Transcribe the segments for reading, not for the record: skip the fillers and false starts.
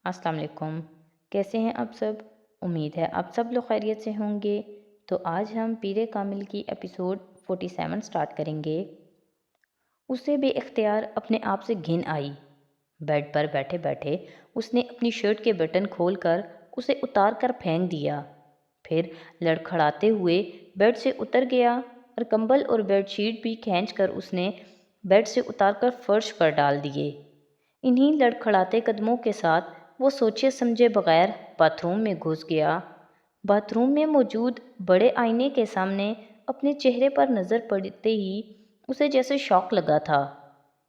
السلام علیکم۔ کیسے ہیں آپ سب؟ امید ہے آپ سب لوگ خیریت سے ہوں گے۔ تو آج ہم پیر کامل کی ایپیسوڈ 47 سٹارٹ کریں گے۔ اسے بے اختیار اپنے آپ سے گھن آئی۔ بیڈ پر بیٹھے بیٹھے اس نے اپنی شرٹ کے بٹن کھول کر اسے اتار کر پھینک دیا۔ پھر لڑکھڑاتے ہوئے بیڈ سے اتر گیا اور کمبل اور بیڈ شیٹ بھی کھینچ کر اس نے بیڈ سے اتار کر فرش پر ڈال دیے۔ انہی لڑکھڑاتے قدموں کے ساتھ وہ سوچے سمجھے بغیر باتھ روم میں گھس گیا۔ باتھ روم میں موجود بڑے آئینے کے سامنے اپنے چہرے پر نظر پڑتے ہی اسے جیسے شاک لگا تھا۔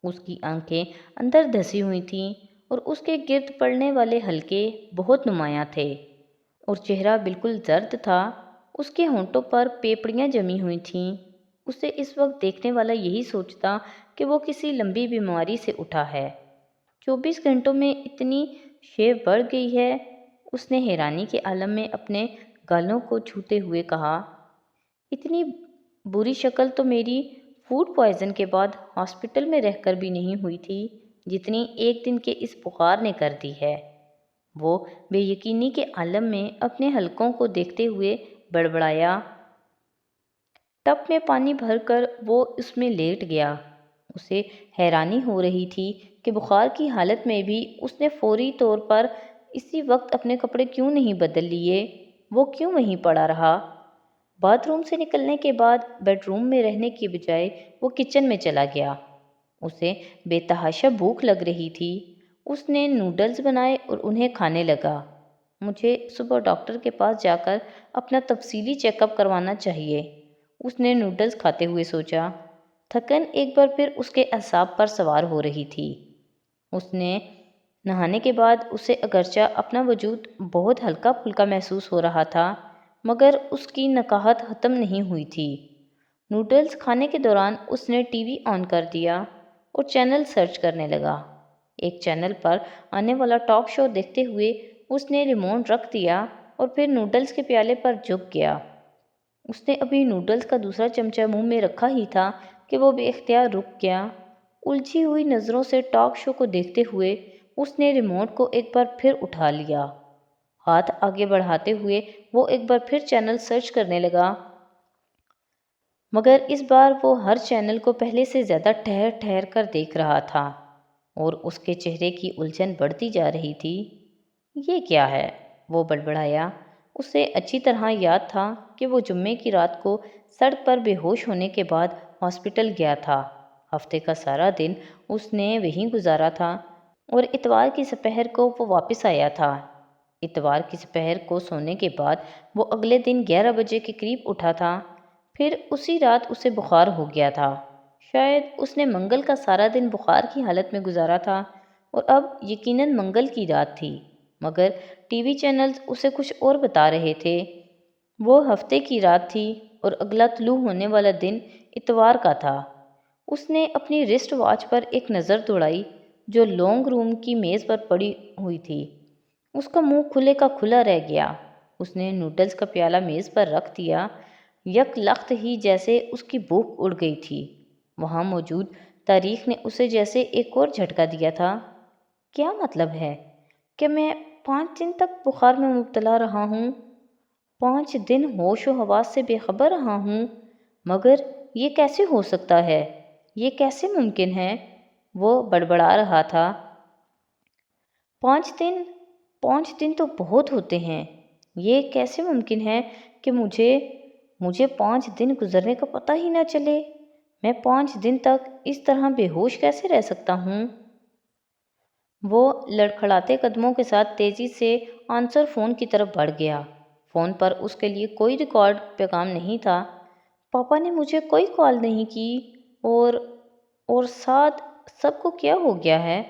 اس کی آنکھیں اندر دھسی ہوئی تھیں اور اس کے گرد پڑنے والے حلقے بہت نمایاں تھے اور چہرہ بالکل زرد تھا۔ اس کے ہونٹوں پر پیپڑیاں جمی ہوئی تھیں۔ اسے اس وقت دیکھنے والا یہی سوچتا کہ وہ کسی لمبی بیماری سے اٹھا ہے۔ 24 گھنٹوں میں اتنی شیو بڑھ گئی ہے، اس نے حیرانی کے عالم میں اپنے گالوں کو چھوتے ہوئے کہا۔ اتنی بری شکل تو میری فوڈ پوائزن کے بعد ہاسپٹل میں رہ کر بھی نہیں ہوئی تھی جتنی ایک دن کے اس بخار نے کر دی ہے۔ وہ بے یقینی کے عالم میں اپنے حلقوں کو دیکھتے ہوئے بڑبڑایا۔ ٹب میں پانی بھر کر وہ اس میں لیٹ گیا۔ اسے حیرانی ہو رہی تھی کہ بخار کی حالت میں بھی اس نے فوری طور پر اسی وقت اپنے کپڑے کیوں نہیں بدل لیے، وہ کیوں وہیں پڑا رہا۔ باتھ روم سے نکلنے کے بعد بیڈ روم میں رہنے کی بجائے وہ کچن میں چلا گیا۔ اسے بے تحاشا بھوک لگ رہی تھی۔ اس نے نوڈلز بنائے اور انہیں کھانے لگا۔ مجھے صبح ڈاکٹر کے پاس جا کر اپنا تفصیلی چیک اپ کروانا چاہیے، اس نے نوڈلز کھاتے ہوئے سوچا۔ تھکن ایک بار پھر اس کے اعصاب پر سوار ہو رہی تھی۔ اس نے نہانے کے بعد اسے اگرچہ اپنا وجود بہت ہلکا پھلکا محسوس ہو رہا تھا مگر اس کی نکاہت ختم نہیں ہوئی تھی۔ نوڈلز کھانے کے دوران اس نے ٹی وی آن کر دیا اور چینل سرچ کرنے لگا۔ ایک چینل پر آنے والا ٹاک شو دیکھتے ہوئے اس نے ریموٹ رکھ دیا اور پھر نوڈلز کے پیالے پر جھک گیا۔ اس نے ابھی نوڈلز کا دوسرا چمچہ منہ میں رکھا ہی تھا کہ وہ بے اختیار رک گیا۔ الجھی ہوئی نظروں سے ٹاک شو کو دیکھتے ہوئے اس نے ریموٹ کو ایک بار پھر اٹھا لیا۔ ہاتھ آگے بڑھاتے ہوئے وہ ایک بار پھر چینل سرچ کرنے لگا مگر اس بار وہ ہر چینل کو پہلے سے زیادہ ٹھہر ٹھہر کر دیکھ رہا تھا اور اس کے چہرے کی الجھن بڑھتی جا رہی تھی۔ یہ کیا ہے؟ وہ بڑبڑایا۔ اسے اچھی طرح یاد تھا کہ وہ جمعے کی رات کو سڑک پر بے ہوش ہونے کے بعد ہاسپٹل گیا تھا۔ ہفتے کا سارا دن اس نے وہیں گزارا تھا اور اتوار کی سپہر کو وہ واپس آیا تھا۔ اتوار کی سپہر کو سونے کے بعد وہ اگلے دن 11 بجے کے قریب اٹھا تھا۔ پھر اسی رات اسے بخار ہو گیا تھا۔ شاید اس نے منگل کا سارا دن بخار کی حالت میں گزارا تھا اور اب یقیناً منگل کی رات تھی مگر ٹی وی چینلز اسے کچھ اور بتا رہے تھے۔ وہ ہفتے کی رات تھی اور اگلا طلوع ہونے والا دن اتوار کا تھا۔ اس نے اپنی رسٹ واچ پر ایک نظر دوڑائی جو لونگ روم کی میز پر پڑی ہوئی تھی۔ اس کا منہ کھلے کا کھلا رہ گیا۔ اس نے نوڈلز کا پیالہ میز پر رکھ دیا۔ یک لخت ہی جیسے اس کی بھوک اڑ گئی تھی۔ وہاں موجود تاریخ نے اسے جیسے ایک اور جھٹکا دیا تھا۔ کیا مطلب ہے کہ میں 5 دن تک بخار میں مبتلا رہا ہوں، 5 دن ہوش و حواس سے بے خبر رہا ہوں؟ مگر یہ کیسے ہو سکتا ہے؟ یہ کیسے ممکن ہے؟ وہ بڑبڑا رہا تھا۔ 5 دن تو بہت ہوتے ہیں۔ یہ کیسے ممکن ہے کہ مجھے 5 دن گزرنے کا پتہ ہی نہ چلے؟ میں 5 دن تک اس طرح بے ہوش کیسے رہ سکتا ہوں؟ وہ لڑکھڑاتے قدموں کے ساتھ تیزی سے آنسر فون کی طرف بڑھ گیا۔ فون پر اس کے لیے کوئی ریکارڈ پیغام نہیں تھا۔ پاپا نے مجھے کوئی کال نہیں کی اور ساتھ سب کو کیا ہو گیا ہے؟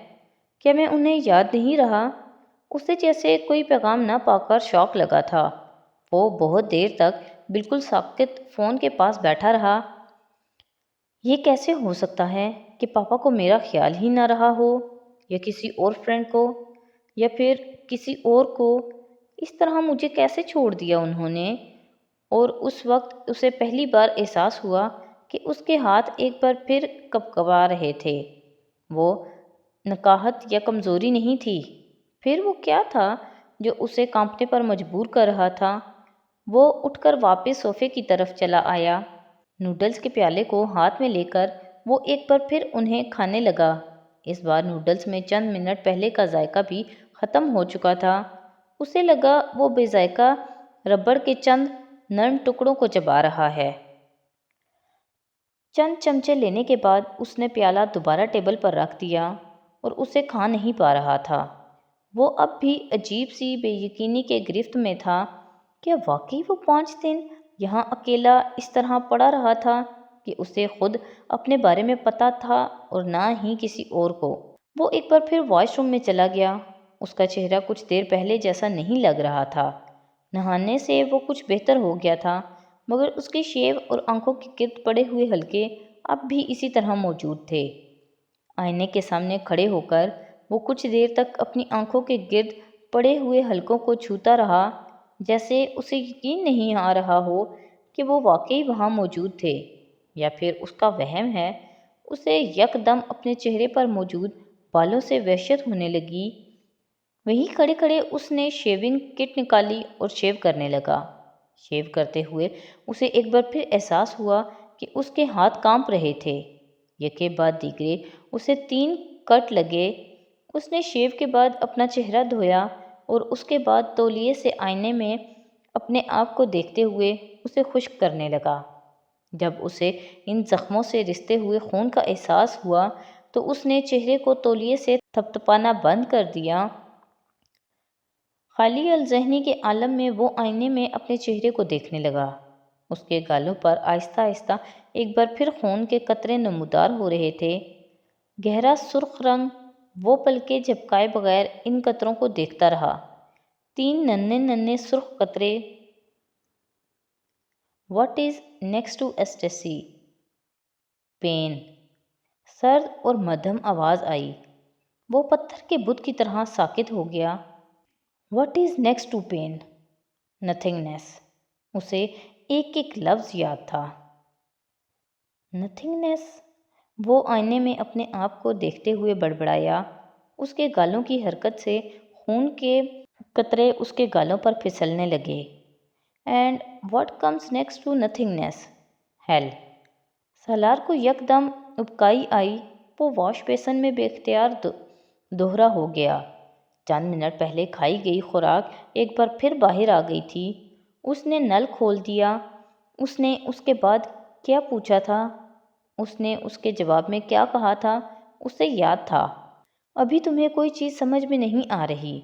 کیا میں انہیں یاد نہیں رہا؟ اسے جیسے کوئی پیغام نہ پا کر شوق لگا تھا۔ وہ بہت دیر تک بالکل ساکت فون کے پاس بیٹھا رہا۔ یہ کیسے ہو سکتا ہے کہ پاپا کو میرا خیال ہی نہ رہا ہو، یا کسی اور فرینڈ کو، یا پھر کسی اور کو؟ اس طرح مجھے کیسے چھوڑ دیا انہوں نے؟ اور اس وقت اسے پہلی بار احساس ہوا کہ اس کے ہاتھ ایک بار پھر کپکپا رہے تھے۔ وہ نکاہت یا کمزوری نہیں تھی، پھر وہ کیا تھا جو اسے کانپنے پر مجبور کر رہا تھا؟ وہ اٹھ کر واپس صوفے کی طرف چلا آیا۔ نوڈلز کے پیالے کو ہاتھ میں لے کر وہ ایک بار پھر انہیں کھانے لگا۔ اس بار نوڈلز میں چند منٹ پہلے کا ذائقہ بھی ختم ہو چکا تھا۔ اسے لگا وہ بے ذائقہ ربڑ کے چند نرم ٹکڑوں کو چبا رہا ہے۔ چند چمچے لینے کے بعد اس نے پیالہ دوبارہ ٹیبل پر رکھ دیا اور اسے کھا نہیں پا رہا تھا۔ وہ اب بھی عجیب سی بے یقینی کے گرفت میں تھا۔ کیا واقعی وہ 5 دن یہاں اکیلا اس طرح پڑا رہا تھا کہ اسے خود اپنے بارے میں پتہ تھا اور نہ ہی کسی اور کو؟ وہ ایک بار پھر واش روم میں چلا گیا۔ اس کا چہرہ کچھ دیر پہلے جیسا نہیں لگ رہا تھا۔ نہانے سے وہ کچھ بہتر ہو گیا تھا، مگر اس کے شیو اور آنکھوں کے گرد پڑے ہوئے حلقے اب بھی اسی طرح موجود تھے۔ آئینے کے سامنے کھڑے ہو کر وہ کچھ دیر تک اپنی آنکھوں کے گرد پڑے ہوئے حلقوں کو چھوتا رہا، جیسے اسے یقین نہیں آ رہا ہو کہ وہ واقعی وہاں موجود تھے یا پھر اس کا وہم ہے۔ اسے یک دم اپنے چہرے پر موجود بالوں سے وحشت ہونے لگی۔ وہیں کھڑے کھڑے اس نے شیونگ کٹ نکالی اور شیو کرنے لگا۔ شیو کرتے ہوئے اسے ایک بار پھر احساس ہوا کہ اس کے ہاتھ کانپ رہے تھے۔ یکے بعد دیگرے اسے 3 کٹ لگے۔ اس نے شیو کے بعد اپنا چہرہ دھویا اور اس کے بعد تولیے سے آئینے میں اپنے آپ کو دیکھتے ہوئے اسے خشک کرنے لگا۔ جب اسے ان زخموں سے رستے ہوئے خون کا احساس ہوا تو اس نے چہرے کو تولیے سے تھپتھپانا بند کر دیا۔ خالی الذہنی کے عالم میں وہ آئینے میں اپنے چہرے کو دیکھنے لگا۔ اس کے گالوں پر آہستہ آہستہ ایک بار پھر خون کے قطرے نمودار ہو رہے تھے۔ گہرا سرخ رنگ۔ وہ پلکیں جھپکائے بغیر ان قطروں کو دیکھتا رہا۔ 3 ننھے ننھے سرخ قطرے۔ What is next to ecstasy? Pain. سرد اور مدھم آواز آئی۔ وہ پتھر کے بت کی طرح ساکت ہو گیا۔ What is next to pain? Nothingness. اسے ایک ایک لفظ یاد تھا۔ نتھنگنیس۔ وہ آئینے میں اپنے آپ کو دیکھتے ہوئے بڑبڑایا۔ اس کے گالوں کی حرکت سے خون کے قطرے اس کے گالوں پر پھسلنے لگے۔ And what comes next to nothingness? Hell. Salar کو یک دم ابکائی آئی۔ وہ واش بیسن میں بے اختیار دوہرا ہو گیا۔ چند منٹ پہلے کھائی گئی خوراک ایک بار پھر باہر آ گئی تھی۔ اس نے نل کھول دیا۔ اس نے اس کے بعد کیا پوچھا تھا؟ اس نے اس کے جواب میں کیا کہا تھا؟ اسے یاد تھا۔ ابھی تمہیں کوئی چیز سمجھ میں نہیں آ رہی،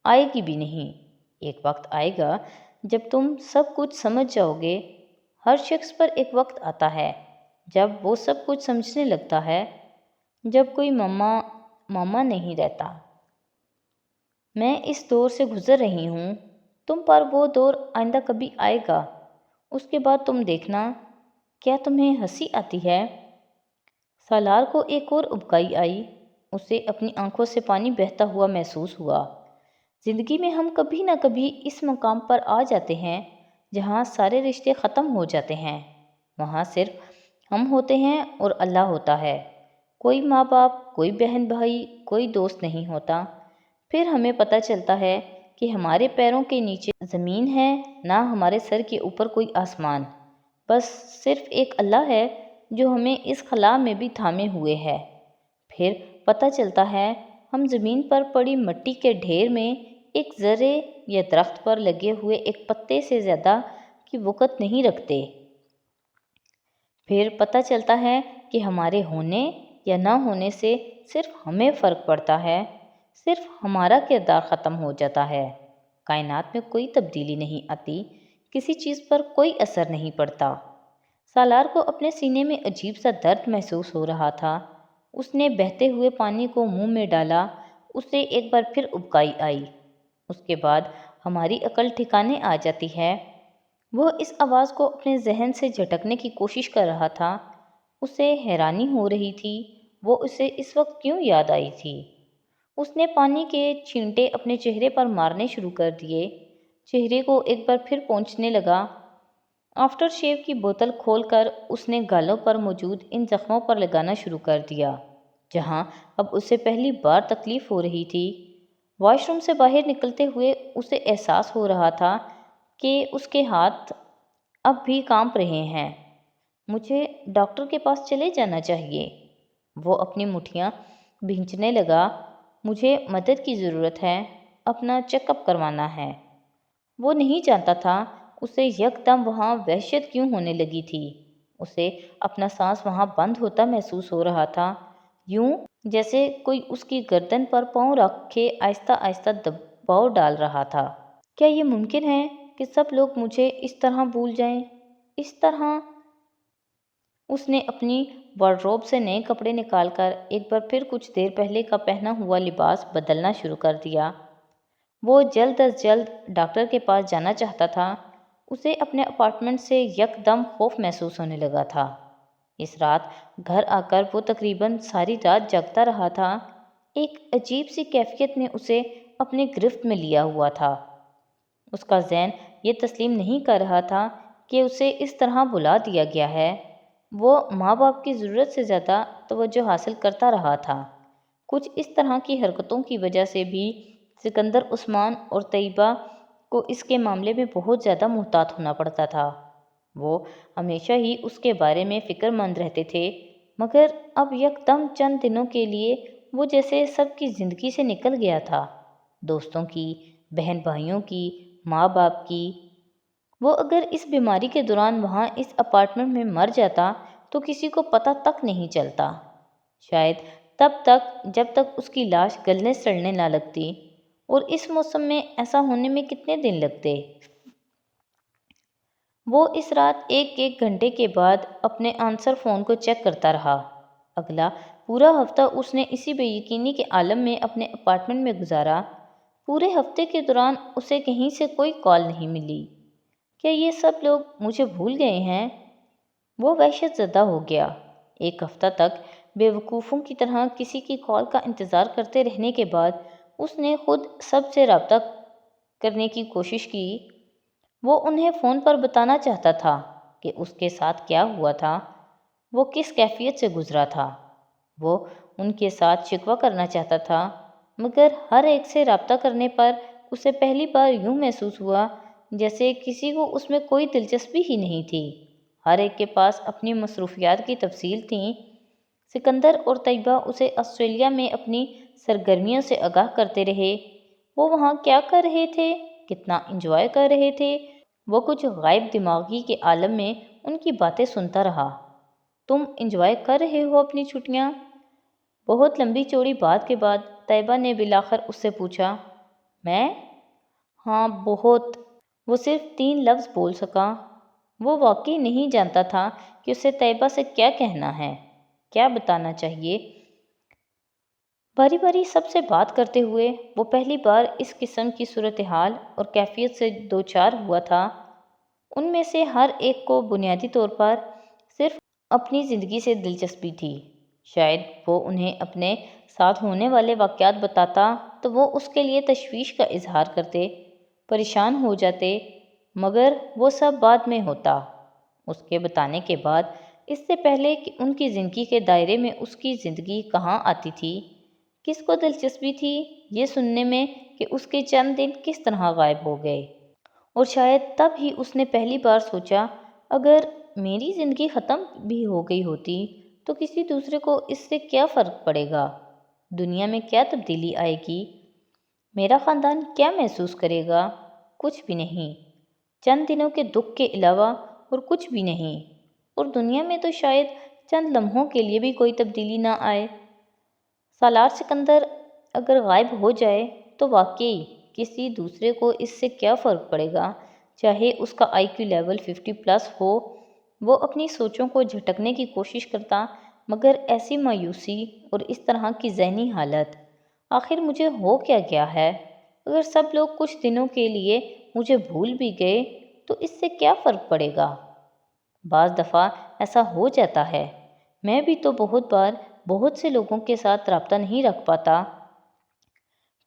آئے گی بھی نہیں۔ ایک وقت آئے گا جب تم سب کچھ سمجھ جاؤ گے۔ ہر شخص پر ایک وقت آتا ہے جب وہ سب کچھ سمجھنے لگتا ہے، جب کوئی ماما نہیں رہتا۔ میں اس دور سے گزر رہی ہوں، تم پر وہ دور آئندہ کبھی آئے گا۔ اس کے بعد تم دیکھنا۔ کیا تمہیں ہنسی آتی ہے؟ سالار کو ایک اور ابکائی آئی۔ اسے اپنی آنکھوں سے پانی بہتا ہوا محسوس ہوا۔ زندگی میں ہم کبھی نہ کبھی اس مقام پر آ جاتے ہیں جہاں سارے رشتے ختم ہو جاتے ہیں۔ وہاں صرف ہم ہوتے ہیں اور اللہ ہوتا ہے۔ کوئی ماں باپ، کوئی بہن بھائی، کوئی دوست نہیں ہوتا۔ پھر ہمیں پتہ چلتا ہے کہ ہمارے پیروں کے نیچے زمین ہے، نہ ہمارے سر کے اوپر کوئی آسمان۔ بس صرف ایک اللہ ہے جو ہمیں اس خلا میں بھی تھامے ہوئے ہے۔ پھر پتہ چلتا ہے ہم زمین پر پڑی مٹی کے ڈھیر میں ایک ذرے یا درخت پر لگے ہوئے ایک پتے سے زیادہ کی وقت نہیں رکھتے۔ پھر پتہ چلتا ہے کہ ہمارے ہونے یا نہ ہونے سے صرف ہمیں فرق پڑتا ہے، صرف ہمارا کردار ختم ہو جاتا ہے۔ کائنات میں کوئی تبدیلی نہیں آتی، کسی چیز پر کوئی اثر نہیں پڑتا۔ سالار کو اپنے سینے میں عجیب سا درد محسوس ہو رہا تھا۔ اس نے بہتے ہوئے پانی کو منہ میں ڈالا۔ اسے ایک بار پھر ابکائی آئی۔ اس کے بعد ہماری عقل ٹھکانے آ جاتی ہے۔ وہ اس آواز کو اپنے ذہن سے جھٹکنے کی کوشش کر رہا تھا۔ اسے حیرانی ہو رہی تھی وہ اسے اس وقت کیوں یاد آئی تھی۔ اس نے پانی کے چھینٹے اپنے چہرے پر مارنے شروع کر دیے۔ چہرے کو ایک بار پھر پونچھنے لگا۔ آفٹر شیو کی بوتل کھول کر اس نے گالوں پر موجود ان زخموں پر لگانا شروع کر دیا جہاں اب اسے پہلی بار تکلیف ہو رہی تھی۔ واش روم سے باہر نکلتے ہوئے اسے احساس ہو رہا تھا کہ اس کے ہاتھ اب بھی کانپ رہے ہیں۔ مجھے ڈاکٹر کے پاس چلے جانا چاہیے۔ وہ اپنی مٹھیاں بھینچنے لگا۔ مجھے مدد کی ضرورت ہے، اپنا چیک اپ کروانا ہے۔ وہ نہیں جانتا تھا اسے یکدم وہاں وحشت کیوں ہونے لگی تھی۔ اسے اپنا سانس وہاں بند ہوتا محسوس ہو رہا تھا، یوں جیسے کوئی اس کی گردن پر پاؤں رکھ کے آہستہ آہستہ دباؤ ڈال رہا تھا۔ کیا یہ ممکن ہے کہ سب لوگ مجھے اس طرح بھول جائیں؟ اس طرح اس نے اپنی وارڈروب سے نئے کپڑے نکال کر ایک بار پھر کچھ دیر پہلے کا پہنا ہوا لباس بدلنا شروع کر دیا۔ وہ جلد از جلد ڈاکٹر کے پاس جانا چاہتا تھا۔ اسے اپنے اپارٹمنٹ سے یکدم خوف محسوس ہونے لگا تھا۔ اس رات گھر آ کر وہ تقریباً ساری رات جاگتا رہا تھا۔ ایک عجیب سی کیفیت نے اسے اپنے گرفت میں لیا ہوا تھا۔ اس کا ذہن یہ تسلیم نہیں کر رہا تھا کہ اسے اس طرح بھلا دیا گیا ہے۔ وہ ماں باپ کی ضرورت سے زیادہ توجہ حاصل کرتا رہا تھا۔ کچھ اس طرح کی حرکتوں کی وجہ سے بھی سکندر عثمان اور طیبہ کو اس کے معاملے میں بہت زیادہ محتاط ہونا پڑتا تھا۔ وہ ہمیشہ ہی اس کے بارے میں فکر مند رہتے تھے، مگر اب یکدم چند دنوں کے لیے وہ جیسے سب کی زندگی سے نکل گیا تھا، دوستوں کی، بہن بھائیوں کی، ماں باپ کی۔ وہ اگر اس بیماری کے دوران وہاں اس اپارٹمنٹ میں مر جاتا تو کسی کو پتہ تک نہیں چلتا، شاید تب تک جب تک اس کی لاش گلنے سڑنے نہ لگتی، اور اس موسم میں ایسا ہونے میں کتنے دن لگتے۔ وہ اس رات ایک ایک گھنٹے کے بعد اپنے آنسر فون کو چیک کرتا رہا۔ اگلا پورا ہفتہ اس نے اسی بے یقینی کے عالم میں اپنے اپارٹمنٹ میں گزارا۔ پورے ہفتے کے دوران اسے کہیں سے کوئی کال نہیں ملی۔ کیا یہ سب لوگ مجھے بھول گئے ہیں؟ وہ وحشت زدہ ہو گیا۔ ایک ہفتہ تک بے وقوفوں کی طرح کسی کی کال کا انتظار کرتے رہنے کے بعد اس نے خود سب سے رابطہ کرنے کی کوشش کی۔ وہ انہیں فون پر بتانا چاہتا تھا کہ اس کے ساتھ کیا ہوا تھا، وہ کس کیفیت سے گزرا تھا۔ وہ ان کے ساتھ شکوہ کرنا چاہتا تھا، مگر ہر ایک سے رابطہ کرنے پر اسے پہلی بار یوں محسوس ہوا جیسے کسی کو اس میں کوئی دلچسپی ہی نہیں تھی۔ ہر ایک کے پاس اپنی مصروفیات کی تفصیل تھیں۔ سکندر اور طیبہ اسے آسٹریلیا میں اپنی سرگرمیوں سے آگاہ کرتے رہے۔ وہ وہاں کیا کر رہے تھے، کتنا انجوائے کر رہے تھے۔ وہ کچھ غائب دماغی کے عالم میں ان کی باتیں سنتا رہا۔ تم انجوائے کر رہے ہو اپنی چھٹیاں؟ بہت لمبی چوڑی بات کے بعد طیبہ نے بالآخر اس سے پوچھا۔ میں؟ ہاں بہت۔ وہ صرف 3 لفظ بول سکا۔ وہ واقعی نہیں جانتا تھا کہ اسے طیبہ سے کیا کہنا ہے، کیا بتانا چاہیے۔ باری باری سب سے بات کرتے ہوئے وہ پہلی بار اس قسم کی صورتحال اور کیفیت سے دوچار ہوا تھا۔ ان میں سے ہر ایک کو بنیادی طور پر صرف اپنی زندگی سے دلچسپی تھی۔ شاید وہ انہیں اپنے ساتھ ہونے والے واقعات بتاتا تو وہ اس کے لیے تشویش کا اظہار کرتے، پریشان ہو جاتے، مگر وہ سب بعد میں ہوتا۔ اس کے بتانے کے بعد، اس سے پہلے کہ ان کی زندگی کے دائرے میں اس کی زندگی کہاں آتی تھی۔ کس کو دلچسپی تھی یہ سننے میں کہ اس کے چند دن کس طرح غائب ہو گئے؟ اور شاید تب ہی اس نے پہلی بار سوچا، اگر میری زندگی ختم بھی ہو گئی ہوتی تو کسی دوسرے کو اس سے کیا فرق پڑے گا؟ دنیا میں کیا تبدیلی آئے گی؟ میرا خاندان کیا محسوس کرے گا؟ کچھ بھی نہیں، چند دنوں کے دکھ کے علاوہ اور کچھ بھی نہیں۔ اور دنیا میں تو شاید چند لمحوں کے لیے بھی کوئی تبدیلی نہ آئے۔ سالار سکندر اگر غائب ہو جائے تو واقعی کسی دوسرے کو اس سے کیا فرق پڑے گا، چاہے اس کا آئی کیو لیول 50+ ہو۔ وہ اپنی سوچوں کو جھٹکنے کی کوشش کرتا، مگر ایسی مایوسی اور اس طرح کی ذہنی حالت، آخر مجھے ہو کیا گیا ہے؟ اگر سب لوگ کچھ دنوں کے لیے مجھے بھول بھی گئے تو اس سے کیا فرق پڑے گا؟ بعض دفعہ ایسا ہو جاتا ہے۔ میں بھی تو بہت بار بہت سے لوگوں کے ساتھ رابطہ نہیں رکھ پاتا۔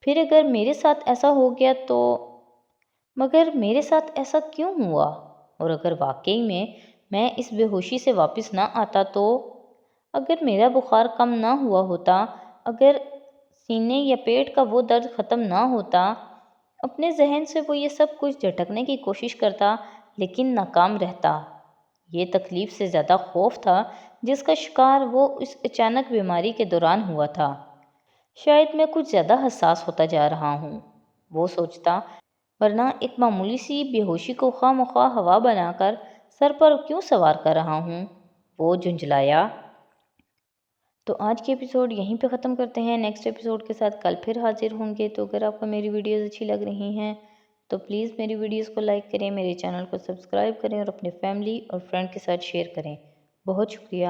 پھر اگر میرے ساتھ ایسا ہو گیا تو، مگر میرے ساتھ ایسا کیوں ہوا؟ اور اگر واقعی میں اس بے ہوشی سے واپس نہ آتا تو، اگر میرا بخار کم نہ ہوا ہوتا، اگر سینے یا پیٹ کا وہ درد ختم نہ ہوتا۔ اپنے ذہن سے وہ یہ سب کچھ جھٹکنے کی کوشش کرتا لیکن ناکام رہتا۔ یہ تکلیف سے زیادہ خوف تھا جس کا شکار وہ اس اچانک بیماری کے دوران ہوا تھا۔ شاید میں کچھ زیادہ حساس ہوتا جا رہا ہوں، وہ سوچتا، ورنہ ایک معمولی سی بے ہوشی کو خواہ مخواہ ہوا بنا کر سر پر کیوں سوار کر رہا ہوں، وہ جھنجھلایا۔ تو آج کی ایپیسوڈ یہیں پہ ختم کرتے ہیں۔ نیکسٹ ایپیسوڈ کے ساتھ کل پھر حاضر ہوں گے۔ تو اگر آپ کو میری ویڈیوز اچھی لگ رہی ہیں تو پلیز میری ویڈیوز کو لائک کریں، میرے چینل کو سبسکرائب کریں اور اپنے فیملی اور فرینڈ کے ساتھ شیئر کریں۔ بہت شکریہ۔